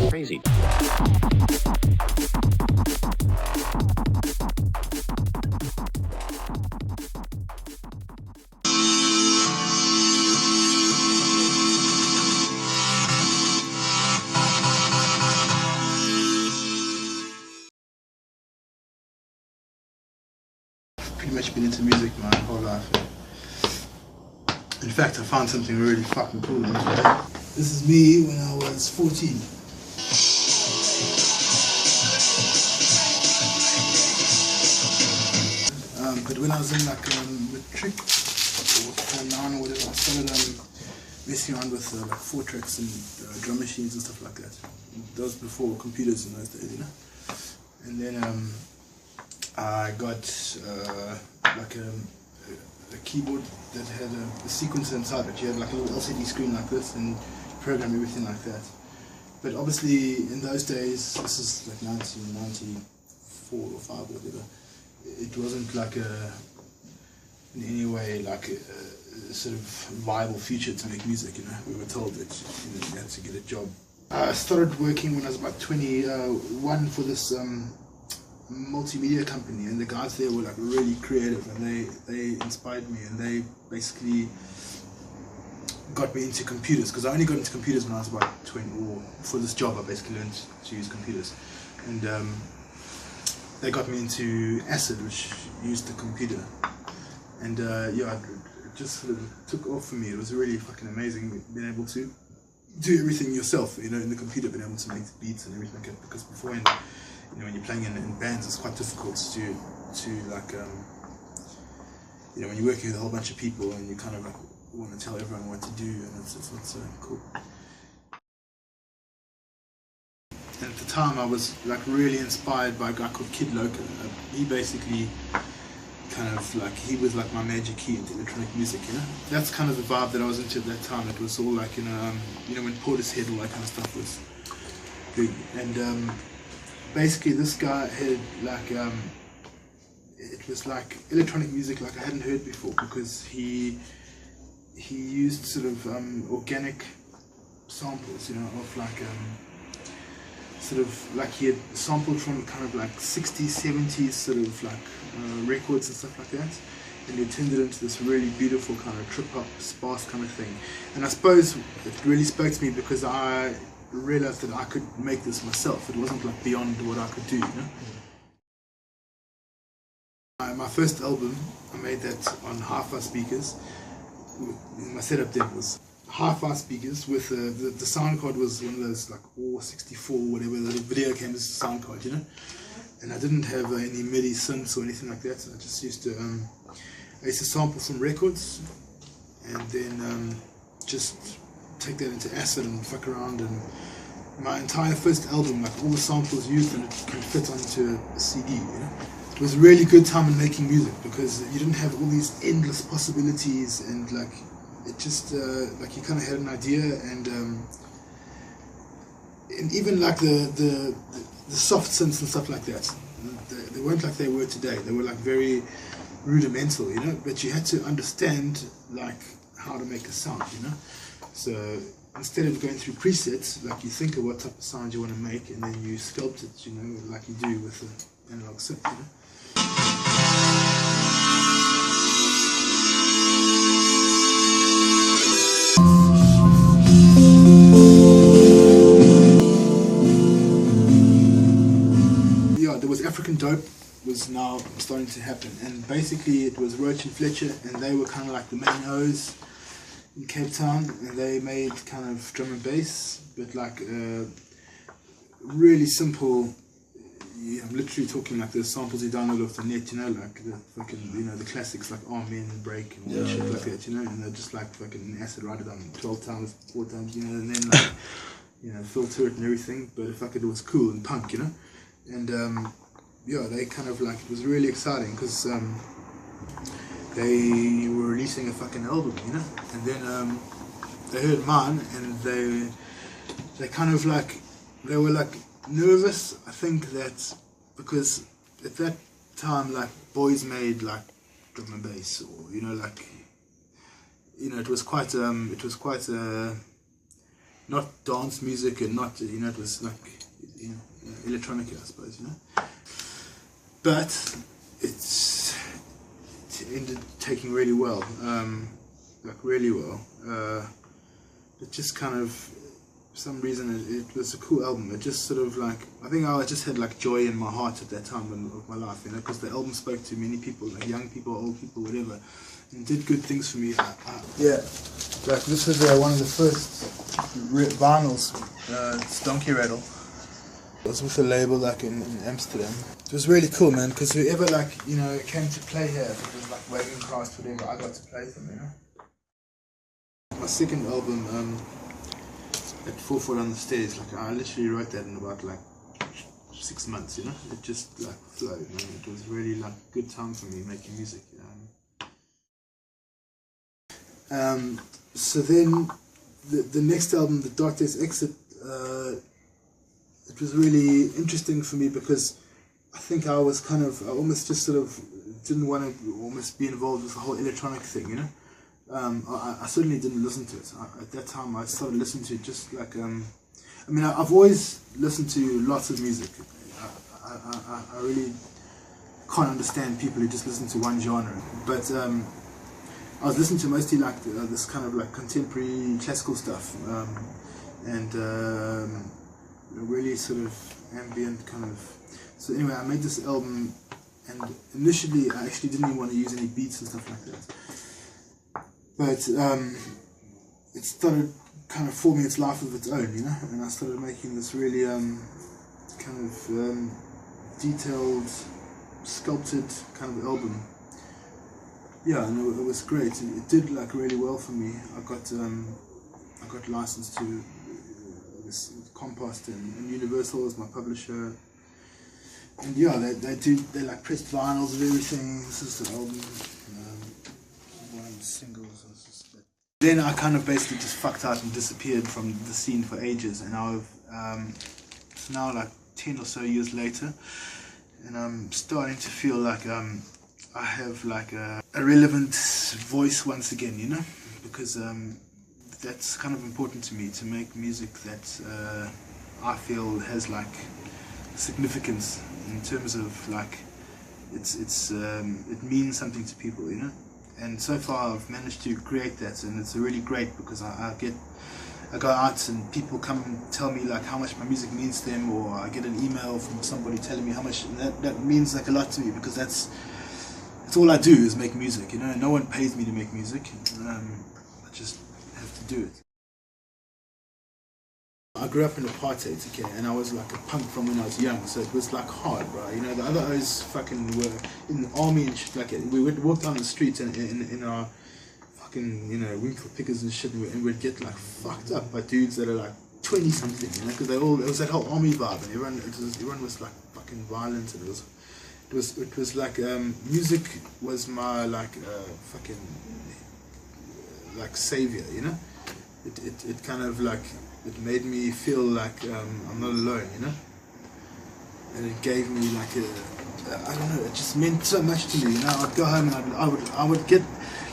Crazy. Pretty much been into music my whole life. In fact, I found something really fucking cool. This is me when I was 14. But when I was in like matric or form 9 or whatever, I started messing around with like 4-tracks and drum machines and stuff like that. That was before computers in those days, you know. And then I got like a keyboard that had a sequencer inside it. You had like a little LCD screen like this and program everything like that. But obviously in those days, this is like 1994 or 5 or whatever, it wasn't like in any way like a sort of viable future to make music, you know. We were told that you had to get a job. I started working when I was about 21 for this multimedia company, and the guys there were like really creative, and they inspired me, and they basically got me into computers, because I only got into computers when I was about 20, or for this job I basically learned to use computers, and they got me into Acid, which used the computer, and yeah, it just sort of took off for me. It was really fucking amazing being able to do everything yourself, you know, in the computer, being able to make the beats and everything like that, because beforehand, you know, when you're playing in bands, it's quite difficult to like, you know, when you're working with a whole bunch of people and you kind of like want to tell everyone what to do, and it's not so cool. And at the time I was like really inspired by a guy called Kid Loco. He basically kind of like, he was like my major key into electronic music, you know. That's kind of the vibe that I was into at that time. It was all like, you know, when Portishead, all that kind of stuff was big. And basically this guy had like, it was like electronic music like I hadn't heard before, because he used sort of organic samples, you know, of like sort of like he had sampled from kind of like 60s, 70s sort of like records and stuff like that, and he turned it into this really beautiful kind of trip-hop, sparse kind of thing. And I suppose it really spoke to me because I realized that I could make this myself. It wasn't like beyond what I could do, you know. My first album, I made that on hi-fi speakers. My setup then was hi-fi speakers with the sound card was one of those like OR64, whatever, the video came as a sound card, you know. And I didn't have any MIDI synths or anything like that. So I just used to sample some records, and then just take that into Acid and fuck around. And my entire first album, like all the samples used, and it can fit onto a CD, you know. It was a really good time in making music, because you didn't have all these endless possibilities, and like it just like you kind of had an idea, and even like the soft synths and stuff like that, they weren't like they were today. They were like very rudimental, you know, but you had to understand like how to make a sound, you know. So instead of going through presets, like you think of what type of sound you want to make, and then you sculpt it, you know, like you do with an analog synth, you know. Yeah, there was African Dope was now starting to happen, and basically it was Roach and Fletcher, and they were kind of like the main O's in Cape Town, and they made kind of drum and bass, but like really simple. Yeah, I'm literally talking like the samples you download off the net, you know, like the fucking, you know, the classics like Amen, Break, and all shit like that, you know, and they're just like fucking Acid, write it on 12 times, 4 times, you know, and then like, you know, filter it and everything, but fucking it was cool and punk, you know, and yeah, they kind of like, it was really exciting, because they were releasing a fucking album, you know, and then they heard mine, and they kind of like, they were like nervous, I think, that because at that time like boys made like drum and bass, or you know, like, you know, it was quite not dance music and not, you know, it was like, you know, electronic, I suppose, you know. But it ended taking really well, like really well. It just kind of, for some reason, it was a cool album. It just sort of like, I think I just had like joy in my heart at that time of my life, you know, because the album spoke to many people, like young people, old people, whatever, and did good things for me. Yeah, like this was one of the first vinyls, it's Donkey Rattle. It was with a label like in Amsterdam. It was really cool, man, because whoever like, you know, came to play here, if it was like Wagon Class, whatever, I got to play for them, you know. My second album, at 4 Foot on the Stairs, like I literally wrote that in about like 6 months, you know. It just like flowed, man. It was really like a good time for me making music. So then the next album, the Dark Days Exit, it was really interesting for me because I think I almost just sort of didn't want to almost be involved with the whole electronic thing, you know. I certainly didn't listen to it. At that time I started listening to it just like, I mean, I've always listened to lots of music. I really can't understand people who just listen to one genre, but I was listening to mostly like this kind of like contemporary classical stuff, and really sort of ambient kind of. So anyway, I made this album, and initially I actually didn't even want to use any beats and stuff like that. But it started kind of forming its life of its own, you know, and I started making this really kind of detailed, sculpted kind of album. Yeah, and it was great. It did like really well for me. I got licensed to this Compost and Universal as my publisher. And yeah, they like pressed vinyls of everything. This is the album, one of the singles. Then I kind of basically just fucked out and disappeared from the scene for ages, and it's now like 10 or so years later, and I'm starting to feel like I have like a relevant voice once again, you know, because that's kind of important to me, to make music that I feel has like significance in terms of like it means something to people, you know. And so far I've managed to create that, and it's really great because I go out and people come and tell me like how much my music means to them, or I get an email from somebody telling me how much, and that means like a lot to me, because that's all I do is make music, you know. No one pays me to make music. I just have to do it. I grew up in apartheid, okay, and I was like a punk from when I was young, so it was like hard, bro. You know, the other O's fucking were in the army and shit like that. We would walk down the street and in our fucking, you know, winkle pickers and shit, and we'd get like fucked up by dudes that are like 20 something, you know, because it was that whole army vibe, and everyone was like fucking violent, and it was like music was my like fucking like savior, you know. It kind of like, it made me feel like I'm not alone, you know. And it gave me like I don't know, it just meant so much to me, you know. I'd go home and I would get,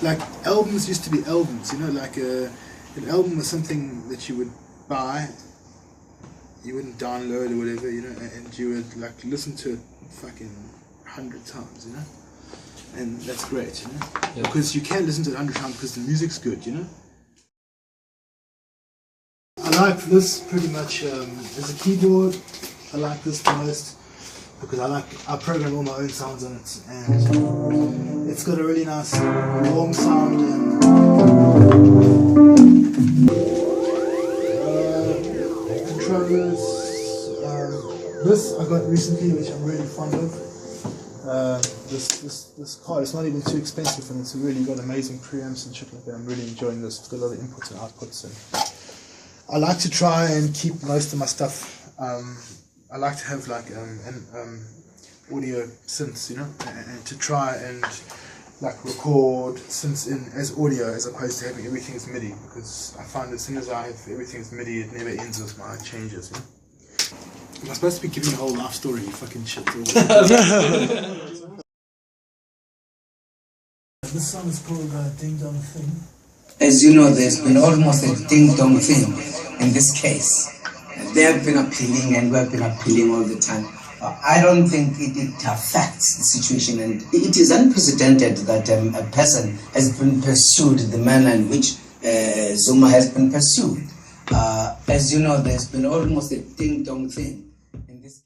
like, albums used to be albums, you know, like an album was something that you would buy, you wouldn't download or whatever, you know, and you would like listen to it fucking 100 times, you know. And that's great, you know, yeah. Because you can listen to it 100 times because the music's good, you know. I like this pretty much as a keyboard. I like this the most because I program all my own sounds on it, and it's got a really nice warm sound. And controllers. This I got recently, which I'm really fond of. This card, it's not even too expensive, and it's really got amazing preamps and shit like that. I'm really enjoying this. It's got a lot of inputs and outputs, and I like to try and keep most of my stuff. I like to have like an audio synths, you know, and to try and like record synths in as audio as opposed to having everything as MIDI, because I find as soon as I have everything as MIDI, it never ends with my changes. You know? Am I supposed to be giving a whole life story? You fucking shit. This song is called Ding Dong Thing. As you know, there's been almost a ding-dong thing in this case. They have been appealing and we have been appealing all the time. I don't think it affects the situation, and it is unprecedented that a person has been pursued the manner in which Zuma has been pursued. As you know, there's been almost a ding-dong thing